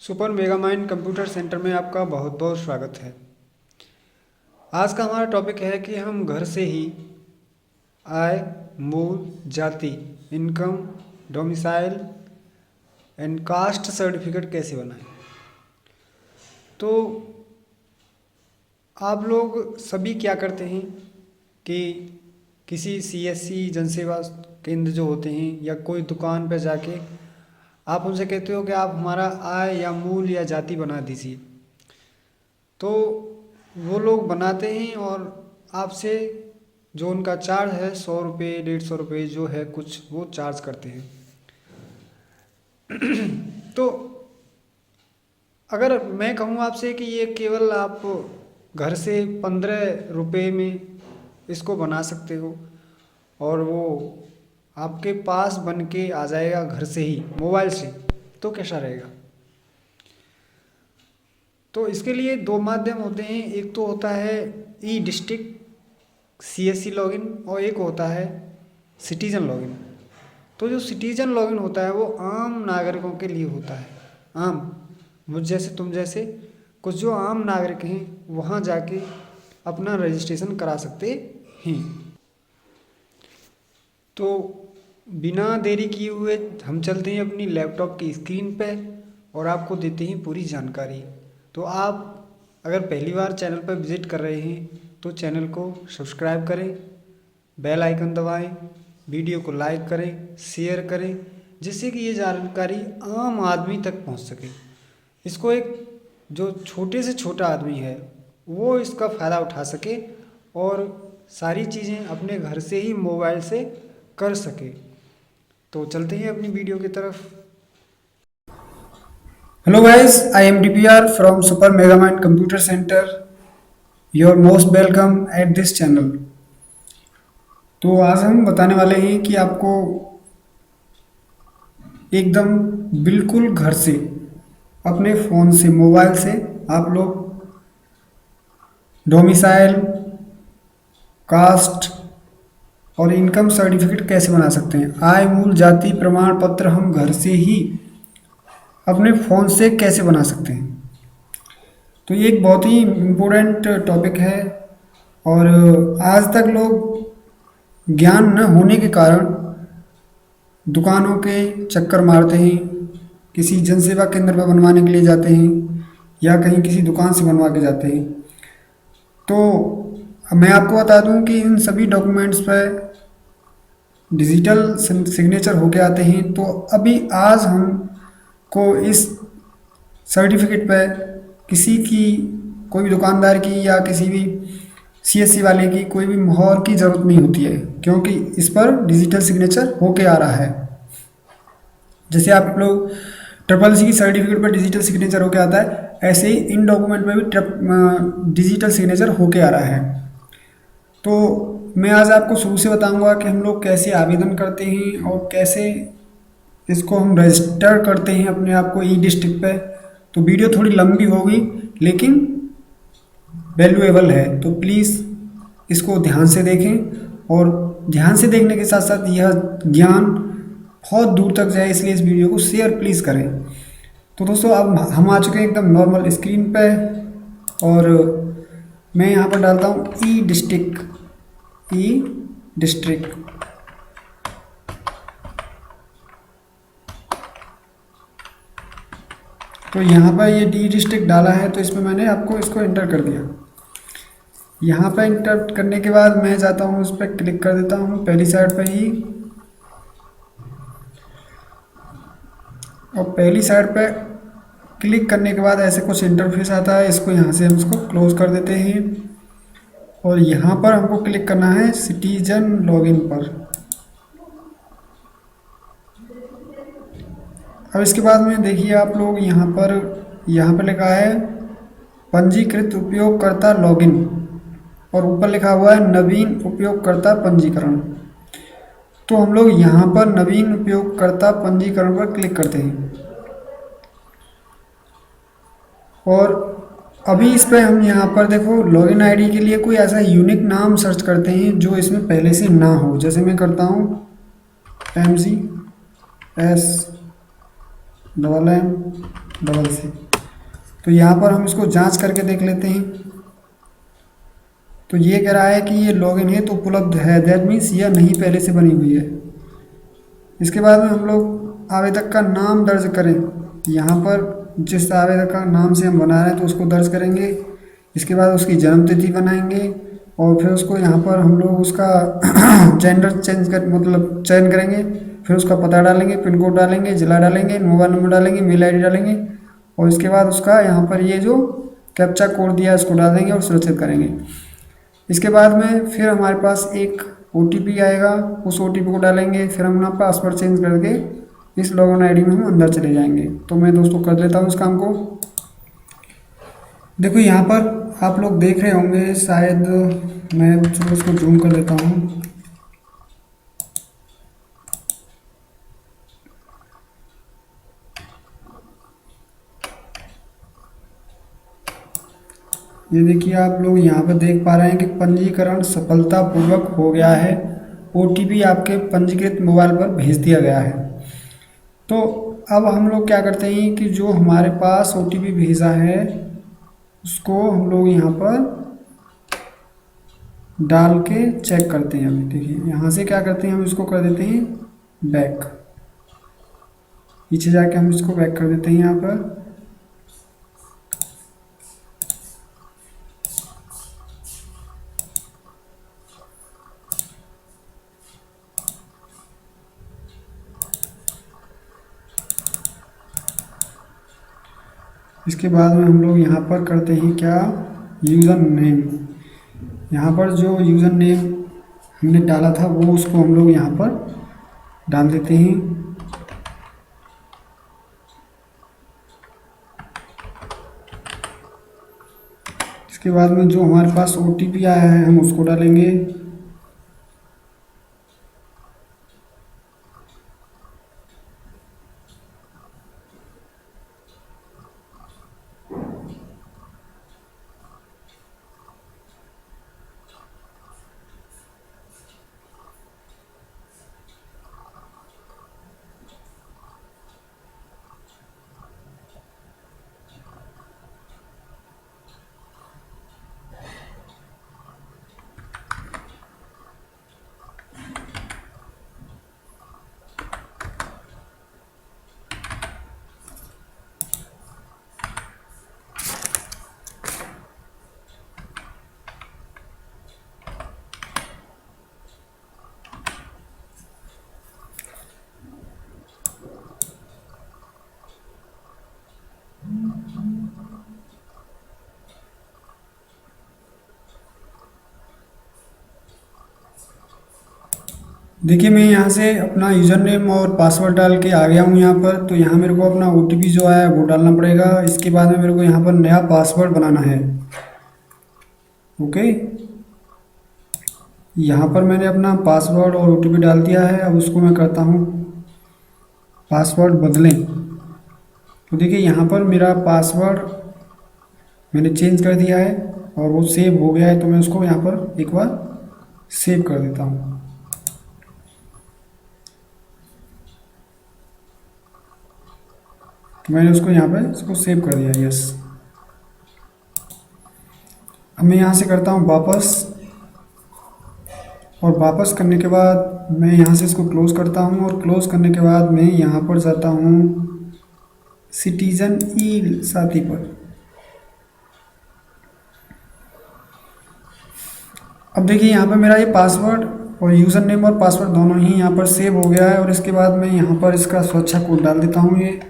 Super megamind computer centre में आपका बहुत बहुत स्वागत है। आज का हमारा टॉपिक है कि हम घर से ही आय, मूल, जाति, income, domicile and caste certificate कैसे बनाएं। तो आप लोग सभी क्या करते हैं कि किसी सीएससी जनसेवा केंद्र जो होते हैं या कोई दुकान पर जाके आप उनसे कहते हो कि आप हमारा आय या मूल या जाति बना दीजिए। तो वो लोग बनाते हैं और आपसे जो उनका चार्ज है 100 रुपये 150 रुपये जो है कुछ वो चार्ज करते हैं। तो अगर मैं कहूँ आपसे कि ये केवल आप घर से 15 रुपये में इसको बना सकते हो और वो आपके पास बन के आ जाएगा घर से ही मोबाइल से, तो कैसा रहेगा। तो इसके लिए दो माध्यम होते हैं, एक तो होता है ई डिस्ट्रिक्ट सीएससी लॉगिन और एक होता है सिटीजन लॉगिन। तो जो सिटीजन लॉगिन होता है वो आम नागरिकों के लिए होता है। आम मुझ जैसे तुम जैसे कुछ जो आम नागरिक हैं वहाँ जाके अपना रजिस्ट्रेशन करा सकते हैं। तो बिना देरी किए हुए हम चलते हैं अपनी लैपटॉप की स्क्रीन पे और आपको देते हैं पूरी जानकारी। तो आप अगर पहली बार चैनल पर विज़िट कर रहे हैं तो चैनल को सब्सक्राइब करें, बेल आइकन दबाएं, वीडियो को लाइक करें, शेयर करें, जिससे कि ये जानकारी आम आदमी तक पहुंच सके। इसको एक जो छोटे से छोटा आदमी है वो इसका फ़ायदा उठा सके और सारी चीज़ें अपने घर से ही मोबाइल से कर सके। तो चलते हैं अपनी वीडियो की तरफ। Hello guys, I am DPR from super megamind computer centre. You are most welcome at this channel. तो आज हम बताने वाले हैं कि आपको एकदम बिल्कुल घर से अपने फ़ोन से मोबाइल से आप लोग डोमिसाइल, कास्ट और इनकम सर्टिफिकेट कैसे बना सकते हैं। आय, मूल, जाति प्रमाण पत्र हम घर से ही अपने फ़ोन से कैसे बना सकते हैं। तो ये एक बहुत ही इम्पोर्टेंट टॉपिक है और आज तक लोग ज्ञान न होने के कारण दुकानों के चक्कर मारते हैं, किसी जनसेवा केंद्र पर बनवाने के लिए जाते हैं या कहीं किसी दुकान से बनवा के जाते हैं। तो मैं आपको बता दूं कि इन सभी डॉक्यूमेंट्स पर डिजिटल सिग्नेचर होके आते हैं। तो अभी आज हमको इस सर्टिफिकेट पर किसी की, कोई भी दुकानदार की या किसी भी सीएससी वाले की कोई भी मोहर की ज़रूरत नहीं होती है, क्योंकि इस पर डिजिटल सिग्नेचर होके आ रहा है। जैसे आप लोग CCC की सर्टिफिकेट पर डिजिटल सिग्नेचर होके आता है, ऐसे ही इन डॉक्यूमेंट में भी डिजिटल सिग्नेचर होके आ रहा है। तो मैं आज आपको शुरू से बताऊंगा कि हम लोग कैसे आवेदन करते हैं और कैसे इसको हम रजिस्टर करते हैं अपने आप को ई डिस्ट्रिक्ट पे। तो वीडियो थोड़ी लंबी होगी लेकिन वैल्यूएबल है, तो प्लीज़ इसको ध्यान से देखें और ध्यान से देखने के साथ साथ यह ज्ञान बहुत दूर तक जाए, इसलिए इस वीडियो को शेयर प्लीज़ करें। तो दोस्तों अब हम आ चुके हैं एकदम नॉर्मल स्क्रीन पे और मैं यहाँ पर डालता हूँ ई डिस्ट्रिक्ट। तो यहाँ पर ये डी डिस्ट्रिक्ट डाला है, तो इसमें मैंने आपको इसको एंटर कर दिया। यहाँ पर एंटर करने के बाद मैं जाता हूँ, उस पर क्लिक कर देता हूँ पहली साइड पर ही, और पहली साइड पे क्लिक करने के बाद ऐसे कुछ इंटरफेस आता है। इसको यहाँ से हम इसको क्लोज कर देते हैं और यहाँ पर हमको क्लिक करना है सिटीजन लॉगिन पर। अब इसके बाद में देखिए आप लोग यहाँ पर लिखा है पंजीकृत उपयोगकर्ता लॉगिन और ऊपर लिखा हुआ है नवीन उपयोगकर्ता पंजीकरण। तो हम लोग यहाँ पर नवीन उपयोगकर्ता पंजीकरण पर क्लिक करते हैं और अभी इस पर हम यहाँ पर देखो लॉगिन आईडी के लिए कोई ऐसा यूनिक नाम सर्च करते हैं जो इसमें पहले से ना हो। जैसे मैं करता हूँ MGS डबल से। तो यहाँ पर हम इसको जांच करके देख लेते हैं। तो ये कह रहा है कि ये लॉगिन है तो उपलब्ध है, दैट मीन्स यह नहीं पहले से बनी हुई है। इसके बाद में हम लोग आवेदक का नाम दर्ज करें। यहाँ पर जिस आवेदक का नाम से हम बना रहे हैं तो उसको दर्ज करेंगे। इसके बाद उसकी जन्म तिथि बनाएंगे और फिर उसको यहाँ पर हम लोग उसका जेंडर चेंज कर मतलब चयन करेंगे। फिर उसका पता डालेंगे, पिन कोड डालेंगे, जिला डालेंगे, मोबाइल नंबर डालेंगे, मेल आईडी डालेंगे और इसके बाद उसका यहाँ पर ये जो कैप्चा कोड दिया है उसको डाल देंगे और सुरक्षित करेंगे। इसके बाद में फिर हमारे पास एक OTP आएगा, उस OTP को डालेंगे। फिर हम अपना पासवर्ड चेंज करके इस लॉगिन आईडी में हम अंदर चले जाएंगे। तो मैं दोस्तों कर लेता हूँ इस काम को। देखो यहाँ पर आप लोग देख रहे होंगे शायद, मैं चलो इसको जूम कर लेता हूँ। ये देखिए आप लोग यहाँ पर देख पा रहे हैं कि पंजीकरण सफलतापूर्वक हो गया है, OTP आपके पंजीकृत मोबाइल पर भेज दिया गया है। तो अब हम लोग क्या करते हैं कि जो हमारे पास OTP भेजा है उसको हम लोग यहाँ पर डाल के चेक करते हैं। अभी देखिए यहाँ से क्या करते हैं, हम इसको कर देते हैं बैक, पीछे जाके हम इसको बैक कर देते हैं यहाँ पर। इसके बाद में हम लोग यहाँ पर करते हैं क्या, यूज़र नेम। यहाँ पर जो यूज़र नेम हमने डाला था वो उसको हम लोग यहाँ पर डाल देते हैं। इसके बाद में जो हमारे पास OTP आया है हम उसको डालेंगे। देखिए मैं यहाँ से अपना यूज़र नेम और पासवर्ड डाल के आ गया हूँ यहाँ पर। तो यहाँ मेरे को अपना OTP जो आया है वो डालना पड़ेगा। इसके बाद में मेरे को यहाँ पर नया पासवर्ड बनाना है। ओके, यहाँ पर मैंने अपना पासवर्ड और OTP डाल दिया है। अब उसको मैं करता हूँ पासवर्ड बदलें। तो देखिए यहाँ पर मेरा पासवर्ड मैंने चेंज कर दिया है और वो सेव हो गया है। तो मैं उसको यहाँ पर एक बार सेव कर देता हूँ। तो मैंने उसको यहाँ पे इसको सेव कर दिया, यस। अब मैं यहाँ से करता हूँ वापस, और वापस करने के बाद मैं यहाँ से इसको क्लोज़ करता हूँ और क्लोज़ करने के बाद मैं यहाँ पर जाता हूँ सिटीजन ई साथी पर। अब देखिए यहाँ पर मेरा ये पासवर्ड और यूज़र नेम और पासवर्ड दोनों ही यहाँ पर सेव हो गया है। और इसके बाद मैं यहाँ पर इसका सुरक्षा कोड डाल देता हूँ। ये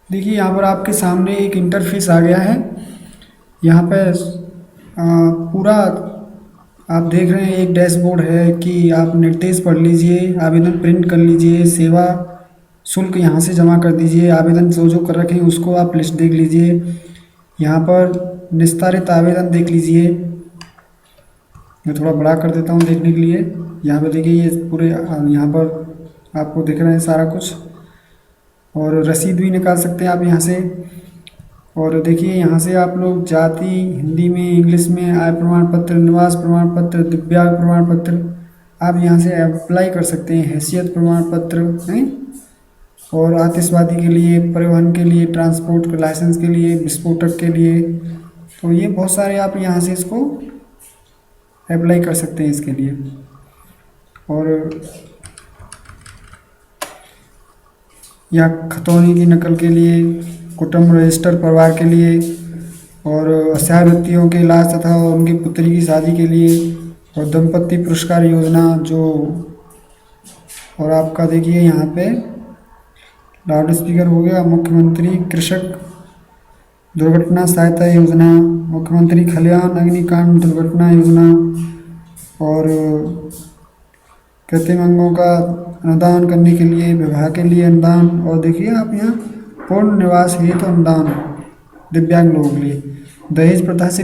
देखिए यहाँ पर आपके सामने एक इंटरफेस आ गया है। यहाँ पे पूरा आप देख रहे हैं, एक डैशबोर्ड है कि आप निर्देश पढ़ लीजिए, आवेदन प्रिंट कर लीजिए, सेवा शुल्क यहाँ से जमा कर दीजिए, आवेदन जो कर रखे हैं उसको आप लिस्ट देख लीजिए, यहाँ पर निस्तारित आवेदन देख लीजिए। मैं थोड़ा बड़ा कर देता हूँ देखने के लिए। यहाँ पर देखिए ये पूरे यहाँ पर आपको दिख रहे हैं सारा कुछ, और रसीद भी निकाल सकते हैं आप यहाँ से। और देखिए यहाँ से आप लोग जाति हिंदी में, इंग्लिश में, आय प्रमाण पत्र, निवास प्रमाण पत्र, दिव्यांग प्रमाण पत्र आप यहाँ से अप्लाई कर सकते हैं। हैसियत प्रमाण पत्र हैं, और आतिशबाजी के लिए, परिवहन के लिए, ट्रांसपोर्ट के लाइसेंस के लिए, विस्फोटक के लिए, तो ये बहुत सारे आप यहाँ से इसको अप्लाई कर सकते हैं इसके लिए। और या खतौनी की नकल के लिए, कुटुंब रजिस्टर परिवार के लिए, और असहाय व्यक्तियों के इलाज तथा उनकी पुत्री की शादी के लिए, और दंपत्ति पुरस्कार योजना जो, और आपका देखिए यहाँ पे लाउड स्पीकर हो गया, मुख्यमंत्री कृषक दुर्घटना सहायता योजना, मुख्यमंत्री खलियान अग्निकांड दुर्घटना योजना, और कृत्रिम अंगों का अनुदान करने के लिए, विवाह के लिए अनुदान, और देखिए आप यहाँ पूर्ण निवास हेतु अनुदान दिव्यांग लोगों के लिए, दहेज प्रथा से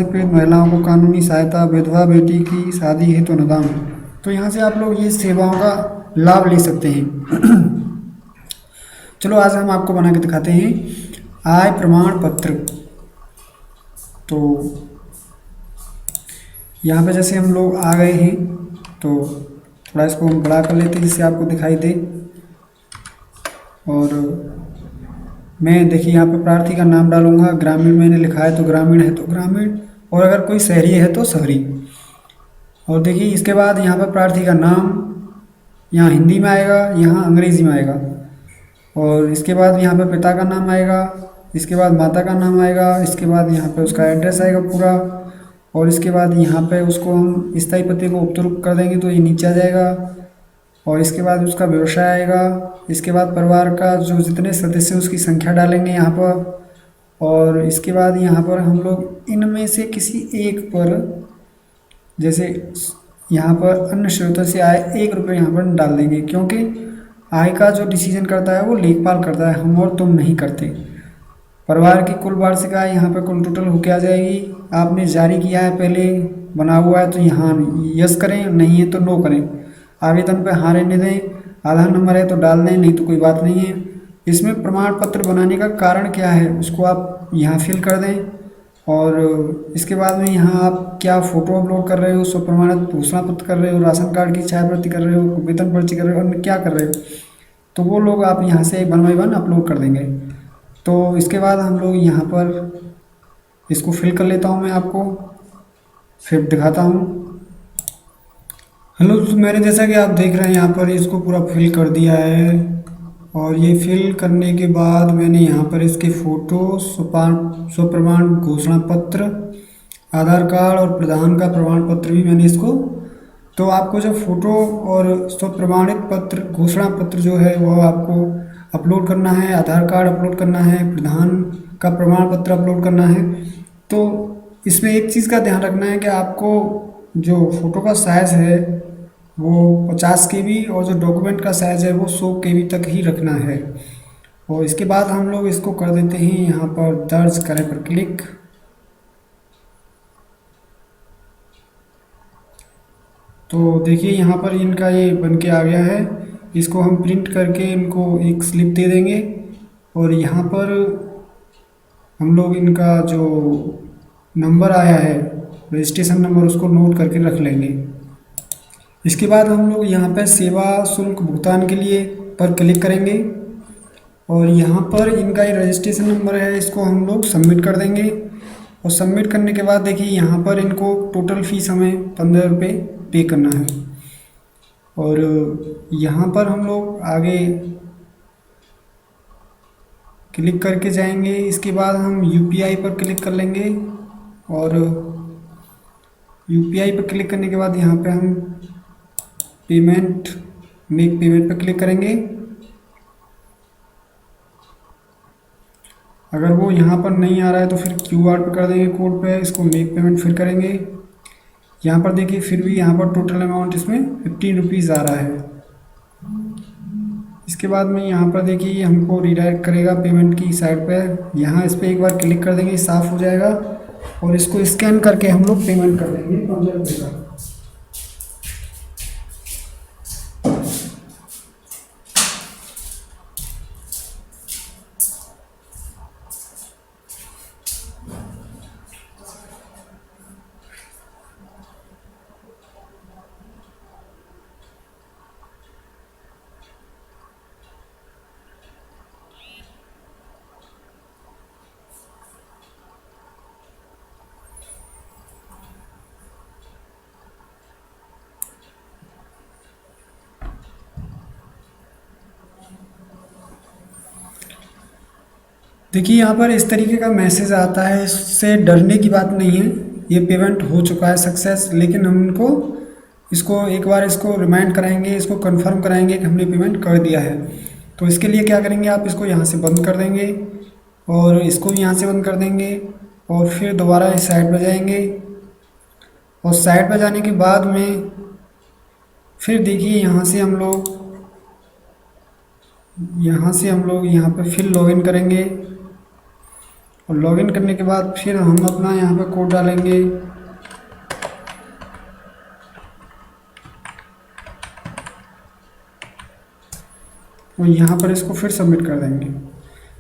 पीड़ित महिलाओं को कानूनी सहायता, विधवा बेटी की शादी हेतु अनुदान। तो यहाँ से आप लोग ये सेवाओं का लाभ ले सकते हैं। चलो आज हम आपको बना के दिखाते हैं आय प्रमाण पत्र। तो यहाँ पे जैसे हम लोग आ गए हैं, तो थोड़ा इसको हम बड़ा कर लेते हैं जिससे आपको दिखाई दे। और मैं देखिए यहाँ पे प्रार्थी का नाम डालूंगा, ग्रामीण मैंने लिखा है तो ग्रामीण है तो ग्रामीण, और अगर कोई शहरी है तो शहरी। और देखिए इसके बाद यहाँ पर प्रार्थी का नाम यहाँ हिंदी में आएगा, यहाँ अंग्रेजी में आएगा, और इसके बाद यहाँ पे पिता का नाम आएगा, इसके बाद माता का नाम आएगा, इसके बाद यहाँ पे उसका एड्रेस आएगा पूरा, और इसके बाद यहाँ पे उसको हम स्थायी पते को उपयुक्त कर देंगे तो ये नीचे आ जाएगा, और इसके बाद उसका व्यवसाय आएगा, इसके बाद परिवार का जो जितने सदस्य उसकी संख्या डालेंगे यहाँ पर, और इसके बाद यहाँ पर हम लोग इनमें से किसी एक पर, जैसे यहाँ पर अन्य स्रोतों से आए 1 रुपये यहाँ पर डाल देंगे, क्योंकि आय का जो डिसीजन करता है वो लेखपाल करता है, हम और तुम नहीं करते। परिवार की कुल वार्षिक आय यहाँ पे कुल टोटल होके आ जाएगी। आपने जारी किया है पहले, बना हुआ है तो यहाँ यस करें, नहीं है तो नो करें। आवेदन पे हाँ रहने दें, आधार नंबर है तो डाल दें, नहीं तो कोई बात नहीं है। इसमें प्रमाण पत्र बनाने का कारण क्या है उसको आप यहाँ फिल कर दें, और इसके बाद में यहाँ आप क्या फ़ोटो अपलोड कर रहे हो, स्व प्रमाणित घोषणा पत्र कर रहे हो, राशन कार्ड की छायाप्रति कर रहे हो, वेतन पर्ची कर रहे हो, अन्य क्या कर रहे हो, तो वो लोग आप यहाँ से 1 बाय 1 अपलोड कर देंगे। तो इसके बाद हम लोग यहाँ पर इसको फिल कर लेता हूँ, मैं आपको फिर दिखाता हूँ। हेलो, तो मैंने जैसा कि आप देख रहे हैं यहाँ पर इसको पूरा फिल कर दिया है, और ये फिल करने के बाद मैंने यहाँ पर इसके फ़ोटो, स्व प्रमाण घोषणा पत्र, आधार कार्ड और प्रधान का प्रमाण पत्र भी मैंने इसको, तो आपको जो फ़ोटो और स्व प्रमाणित पत्र घोषणा पत्र जो है वो आपको अपलोड करना है, आधार कार्ड अपलोड करना है, प्रधान का प्रमाण पत्र अपलोड करना है। तो इसमें एक चीज़ का ध्यान रखना है कि आपको जो फ़ोटो का साइज़ है वो 50 KB और जो डॉक्यूमेंट का साइज़ है वो 100 KB तक ही रखना है। और इसके बाद हम लोग इसको कर देते हैं यहाँ पर दर्ज करें पर क्लिक। तो देखिए यहाँ पर इनका ये बन के आ गया है, इसको हम प्रिंट करके इनको एक स्लिप दे देंगे, और यहाँ पर हम लोग इनका जो नंबर आया है रजिस्ट्रेशन नंबर उसको नोट करके रख लेंगे। इसके बाद हम लोग यहाँ पर सेवा शुल्क भुगतान के लिए पर क्लिक करेंगे, और यहाँ पर इनका ये रजिस्ट्रेशन नंबर है इसको हम लोग सबमिट कर देंगे। और सबमिट करने के बाद देखिए यहाँ पर इनको टोटल फीस हमें 15 रुपये पे करना है। और यहाँ पर हम लोग आगे क्लिक करके जाएंगे, इसके बाद हम UPI पर क्लिक कर लेंगे, और UPI पर क्लिक करने के बाद यहाँ पे हम मेक पेमेंट पर क्लिक करेंगे। अगर वो यहाँ पर नहीं आ रहा है तो फिर QR पे कर देंगे, कोड पे इसको मेक पेमेंट फिर करेंगे। यहाँ पर देखिए फिर भी यहाँ पर टोटल अमाउंट इसमें 15 रुपीज़ आ रहा है। इसके बाद में यहाँ पर देखिए हमको रिडायरेक्ट करेगा पेमेंट की साइट पे, यहाँ इस पर एक बार क्लिक कर देंगे, साफ़ हो जाएगा, और इसको स्कैन करके हम लोग पेमेंट कर देंगे 15 रुपये का। देखिए यहाँ पर इस तरीके का मैसेज आता है, इससे डरने की बात नहीं है। ये पेमेंट हो चुका है सक्सेस, लेकिन हम इनको इसको एक बार इसको रिमाइंड कराएंगे, इसको कंफर्म कराएंगे कि हमने पेमेंट कर दिया है। तो इसके लिए क्या करेंगे, आप इसको यहाँ से बंद कर देंगे और इसको भी यहाँ से बंद कर देंगे और फिर दोबारा इस साइड पर जाएंगे। और साइड पर जाने के बाद में फिर देखिए यहाँ से हम लोग यहाँ पे फिर लॉगिन करेंगे और लॉगिन करने के बाद फिर हम अपना यहाँ पे कोड डालेंगे और यहाँ पर इसको फिर सबमिट कर देंगे।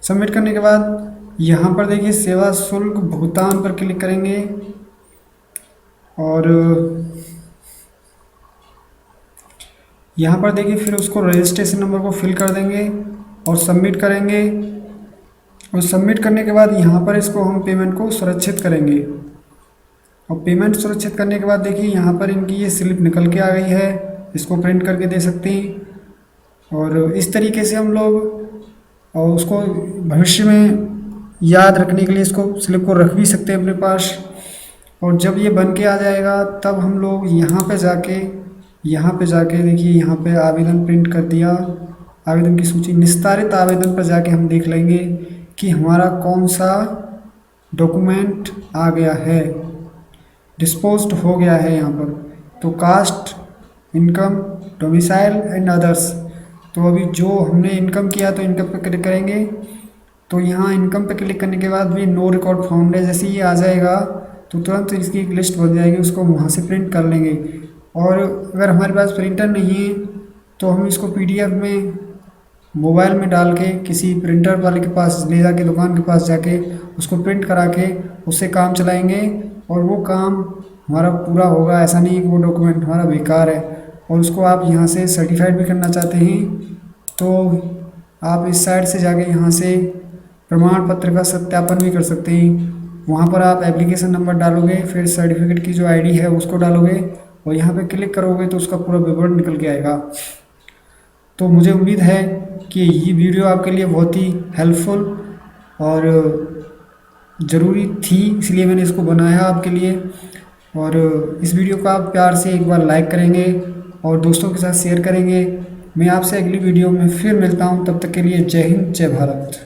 सबमिट करने के बाद यहाँ पर देखिए सेवा शुल्क भुगतान पर क्लिक करेंगे और यहाँ पर देखिए फिर उसको रजिस्ट्रेशन नंबर को फिल कर देंगे और सबमिट करेंगे। और सबमिट करने के बाद यहाँ पर इसको हम पेमेंट को सुरक्षित करेंगे और पेमेंट सुरक्षित करने के बाद देखिए यहाँ पर इनकी ये स्लिप निकल के आ गई है, इसको प्रिंट करके दे सकते हैं। और इस तरीके से हम लोग और उसको भविष्य में याद रखने के लिए इसको स्लिप को रख भी सकते हैं अपने पास। और जब ये बन के आ जाएगा तब हम लोग यहाँ पे जाके देखिए यहाँ पे आवेदन प्रिंट कर दिया, आवेदन की सूची निस्तारित आवेदन पर जाके हम देख लेंगे कि हमारा कौन सा डॉक्यूमेंट आ गया है, डिस्पोज्ड हो गया है यहाँ पर। तो caste, income, domicile and others. तो अभी जो हमने इनकम किया तो इनकम पे क्लिक करेंगे। तो यहाँ इनकम पे क्लिक करने के बाद भी नो रिकॉर्ड फाउंड है, जैसे ये आ जाएगा तो तुरंत इसकी एक लिस्ट बन जाएगी, उसको वहाँ से प्रिंट कर लेंगे। और अगर हमारे पास प्रिंटर नहीं है तो हम इसको PDF में मोबाइल में डाल के किसी प्रिंटर वाले के पास ले जाके, दुकान के पास जाके उसको प्रिंट करा के उससे काम चलाएंगे और वो काम हमारा पूरा होगा। ऐसा नहीं कि वो डॉक्यूमेंट हमारा बेकार है। और उसको आप यहाँ से सर्टिफाइड भी करना चाहते हैं तो आप इस साइड से जाके यहाँ से प्रमाण पत्र का सत्यापन भी कर सकते हैं। वहाँ पर आप एप्लीकेशन नंबर डालोगे, फिर सर्टिफिकेट की जो ID है उसको डालोगे और यहाँ पे क्लिक करोगे तो उसका पूरा विवरण निकल के आएगा। तो मुझे उम्मीद है कि ये वीडियो आपके लिए बहुत ही हेल्पफुल और ज़रूरी थी, इसलिए मैंने इसको बनाया आपके लिए। और इस वीडियो को आप प्यार से एक बार लाइक करेंगे और दोस्तों के साथ शेयर करेंगे। मैं आपसे अगली वीडियो में फिर मिलता हूँ, तब तक के लिए जय हिंद, जय भारत।